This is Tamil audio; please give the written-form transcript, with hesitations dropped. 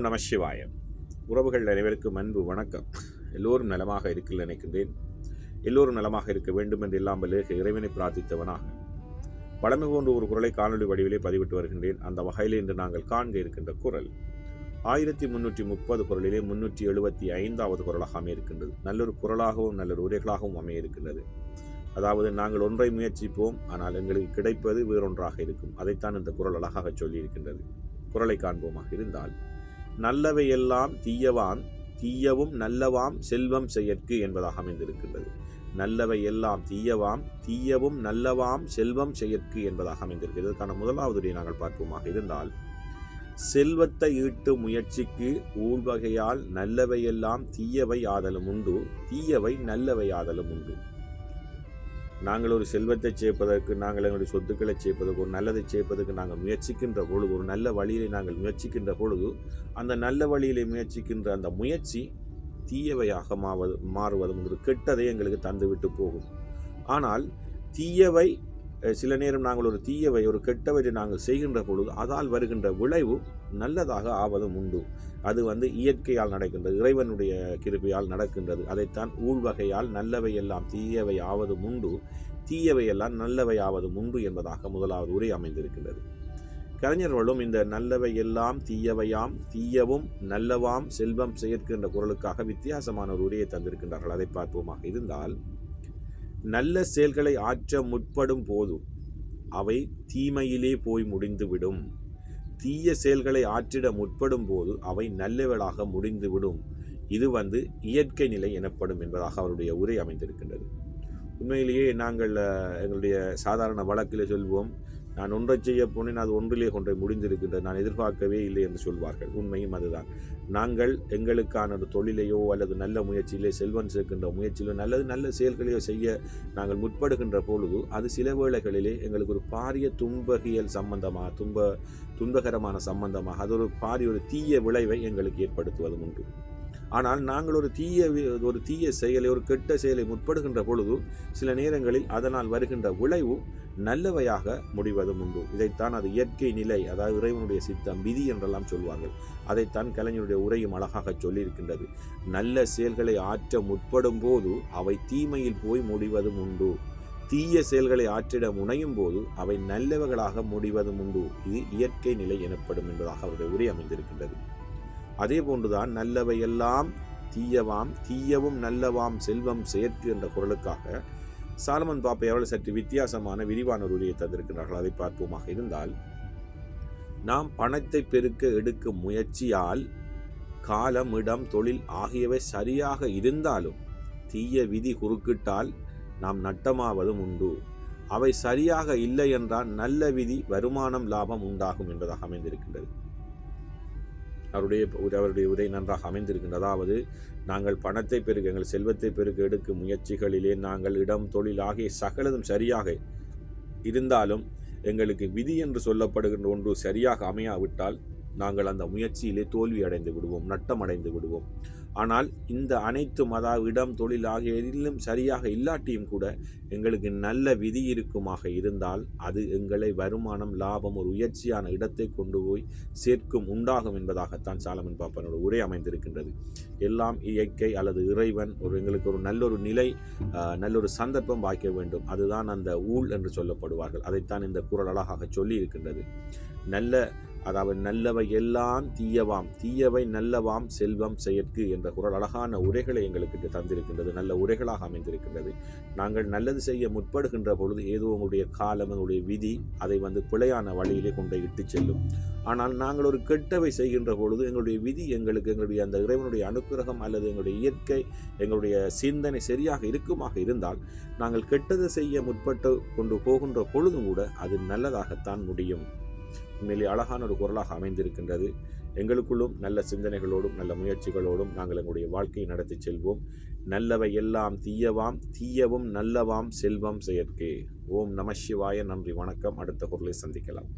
நம சிவாய. உறவுகள் அனைவருக்கும் அன்பு வணக்கம். எல்லோரும் நலமாக இருக்க நினைக்கின்றேன். எல்லோரும் நலமாக இருக்க வேண்டும் என்று எல்லாம் இறைவனை பிரார்த்தித்தவனாக பழமை போன்ற ஒரு குரலை காணொலி வடிவிலே பதிவிட்டு வருகின்றேன். அந்த வகையில் இன்று நாங்கள் காண்க இருக்கின்ற குரல் 1330 குரலிலே 375வது குரலாக அமையிருக்கின்றது. நல்லொரு குரலாகவும் நல்லொரு உரைகளாகவும் அமையிருக்கின்றது. அதாவது, நாங்கள் ஒன்றை முயற்சிப்போம், ஆனால் எங்களுக்கு கிடைப்பது வேறொன்றாக இருக்கும். அதைத்தான் இந்த குரல் அழகாக சொல்லியிருக்கின்றது. குரலை காண்போமாக இருந்தால், நல்லவை எல்லாம் தீயவாம் தீயவும் நல்லவாம் செல்வம் செயற்கு என்பதாக அமைந்திருக்கின்றது. நல்லவை எல்லாம் தீயவாம் தீயவும் நல்லவாம் செல்வம் செயற்கு என்பதாக அமைந்திருக்கிறது. இதற்கான முதலாவதுடைய நாங்கள் பார்ப்போமாக இருந்தால், செல்வத்தை ஈட்டும் முயற்சிக்கு ஊழ்வகையால் நல்லவையெல்லாம் தீயவை ஆதலும் உண்டு, தீயவை நல்லவை ஆதலும் உண்டு. நாங்கள் ஒரு செல்வத்தை சேர்ப்பதற்கு, நாங்கள் எங்களுடைய சொத்துக்களை சேர்ப்பதற்கு, ஒரு நல்லதை சேர்ப்பதற்கு நாங்கள் முயற்சிக்கின்ற பொழுது, ஒரு நல்ல வழியிலே நாங்கள் முயற்சிக்கின்ற பொழுது, அந்த நல்ல வழியிலே முயற்சிக்கின்ற அந்த முயற்சி தீயவையாக மாறுவதும் ஒரு கெட்டதை எங்களுக்கு தந்துவிட்டு போகும். ஆனால் தீயவை சில நேரம் நாங்கள் ஒரு தீயவை, ஒரு கெட்டவற்றை நாங்கள் செய்கின்ற பொழுது அதால் வருகின்ற விளைவு நல்லதாக ஆவதும் உண்டு. அது இயற்கையால் நடக்கின்றது, இறைவனுடைய கிருபையால் நடக்கின்றது. அதைத்தான் ஊழ்வகையால் நல்லவை எல்லாம் தீயவை ஆவதும் உண்டு, தீயவை எல்லாம் நல்லவை ஆவதும் உண்டு என்பதாக முதலாவது உரை அமைந்திருக்கின்றது. கலைஞர்களும் இந்த நல்லவை எல்லாம் தீயவையாம் தீயவும் நல்லவாம் செல்வம் செயற்கின்ற குரலுக்காக வித்தியாசமான ஒரு உரையை தந்திருக்கின்றார்கள். அதை பார்ப்போமாக இருந்தால், நல்ல செயல்களை ஆற்ற முற்படும் போது அவை தீமையிலே போய் முடிந்துவிடும், தீய செயல்களை ஆற்றிட முற்படும் போது அவை நல்லவளாக முடிந்துவிடும். இது இயற்கை நிலை எனப்படும் என்பதாக அவருடைய உரை அமைந்திருக்கின்றது. உண்மையிலேயே நாங்கள் எங்களுடைய சாதாரண வழக்கிலே சொல்வோம், நான் ஒன்றை செய்ய போனேன், அது ஒன்றிலே ஒன்றை முடிந்திருக்கின்றது, நான் எதிர்பார்க்கவே இல்லை என்று சொல்வார்கள். உண்மையும் அதுதான். நாங்கள் எங்களுக்கான ஒரு தொழிலையோ அல்லது நல்ல முயற்சியிலே, செல்வம் சேர்க்கின்ற முயற்சியிலோ, நல்ல செயல்களையோ செய்ய நாங்கள் முற்படுகின்ற பொழுது அது சில வேளைகளிலே எங்களுக்கு ஒரு பாரிய துன்பகரமான சம்பந்தமாக அது ஒரு பாரிய ஒரு தீய விளைவை எங்களுக்கு ஏற்படுத்துவதும் உண்டு. ஆனால் நாங்கள் ஒரு தீய செயலை, ஒரு கெட்ட செயலை முற்படுகின்ற பொழுது சில நேரங்களில் அதனால் வருகின்ற விளைவு நல்லவையாக முடிவதும் உண்டு. இதைத்தான் அது இயற்கை நிலை, அதாவது இறைவனுடைய சித்தம், விதி என்றெல்லாம் சொல்வார்கள். அதைத்தான் கலைஞருடைய உரையும் அழகாக சொல்லியிருக்கின்றது. நல்ல செயல்களை ஆற்ற முற்படும் போது அவை தீமையில் போய் முடிவதும் உண்டு, தீய செயல்களை ஆற்றிட முனையும் போது அவை நல்லவைகளாக முடிவதும் உண்டு. இது இயற்கை நிலை எனப்படும் என்பதாக அவருடைய உரை அமைந்திருக்கின்றது. அதே போன்றுதான் நல்லவை எல்லாம் தீயவாம் தீயவும் நல்லவாம் செல்வம் செயற்கு என்ற குரலுக்காக சாலமன் பாப்பை அவர்கள் சற்று வித்தியாசமான விரிவான ஒரு உரையை தந்திருக்கிறார்கள். அதை பார்ப்போமாக இருந்தால், நாம் பணத்தை பெருக்க எடுக்கும் முயற்சியால் காலம், இடம், தொழில் ஆகியவை சரியாக இருந்தாலும் தீய விதி குறுக்கிட்டால் நாம் நட்டமாவதும் உண்டு. அவை சரியாக இல்லை என்றால் நல்ல விதி, வருமானம், லாபம் உண்டாகும் என்பதாக அமைந்திருக்கின்றது. அவருடைய உரை நன்றாக அமைந்திருக்கின்றது. அதாவது, நாங்கள் பணத்தை பெருக்க, எங்கள் செல்வத்தை பெருக்க எடுக்கும் முயற்சிகளிலே நாங்கள் இடம், தொழில் ஆகிய சகலதும் சரியாக இருந்தாலும் எங்களுக்கு விதி என்று சொல்லப்படுகின்ற ஒன்று சரியாக அமையாவிட்டால் நாங்கள் அந்த முயற்சியிலே தோல்வி அடைந்து விடுவோம், நட்டம் அடைந்து விடுவோம். ஆனால் இந்த அனைத்தும், அதாவது இடம், தொழில் ஆகிய எதிலும் சரியாக இல்லாட்டியும் கூட எங்களுக்கு நல்ல விதி இருக்குமாக இருந்தால் அது எங்களை வருமானம், லாபம், ஒரு உயர்ச்சியான இடத்தை கொண்டு போய் சேர்க்கும், உண்டாகும் என்பதாகத்தான் சாலமன் பாப்பனோட உரை அமைந்திருக்கின்றது. எல்லாம் இயற்கை அல்லது இறைவன் எங்களுக்கு ஒரு நல்லொரு நிலை, நல்லொரு சந்தர்ப்பம் வாய்க்க வேண்டும். அதுதான் அந்த ஊழ் என்று சொல்லப்படுவார்கள். அதைத்தான் இந்த குரல் அழகாக சொல்லி இருக்கின்றது. அதாவது நல்லவை எல்லாம் தீயவாம் தீயவை நல்லவாம் செல்வம் செயற்கு என்ற குரல் அழகான உரைகளை எங்களுக்கு தந்திருக்கின்றது. நல்ல உரைகளாக அமைந்திருக்கின்றது. நாங்கள் நல்லது செய்ய முற்படுகின்ற பொழுது ஏதோ உங்களுடைய காலம், எங்களுடைய விதி அதை பிழையான வழியிலே கொண்டு இட்டு செல்லும். ஆனால் நாங்கள் ஒரு கெட்டவை செய்கின்ற பொழுது எங்களுடைய விதி எங்களுடைய அந்த இறைவனுடைய அனுக்கிரகம் அல்லது எங்களுடைய இயற்கை, எங்களுடைய சிந்தனை சரியாக இருக்குமாக இருந்தால் நாங்கள் கெட்டதை செய்ய முற்பட்டு கொண்டு போகின்ற பொழுதும் கூட அது நல்லதாகத்தான் முடியும். உண்மையிலே அழகான ஒரு குரலாக அமைந்திருக்கின்றது. எங்களுக்குள்ளும் நல்ல சிந்தனைகளோடும் நல்ல முயற்சிகளோடும் நாங்கள் எங்களுடைய வாழ்க்கையை நடத்தி செல்வோம். நல்லவை எல்லாம் தீயவாம் தீயவும் நல்லவாம் செல்வம் செயற்கே. ஓம் நம சிவாய. நன்றி, வணக்கம். அடுத்த குரலை சந்திக்கலாம்.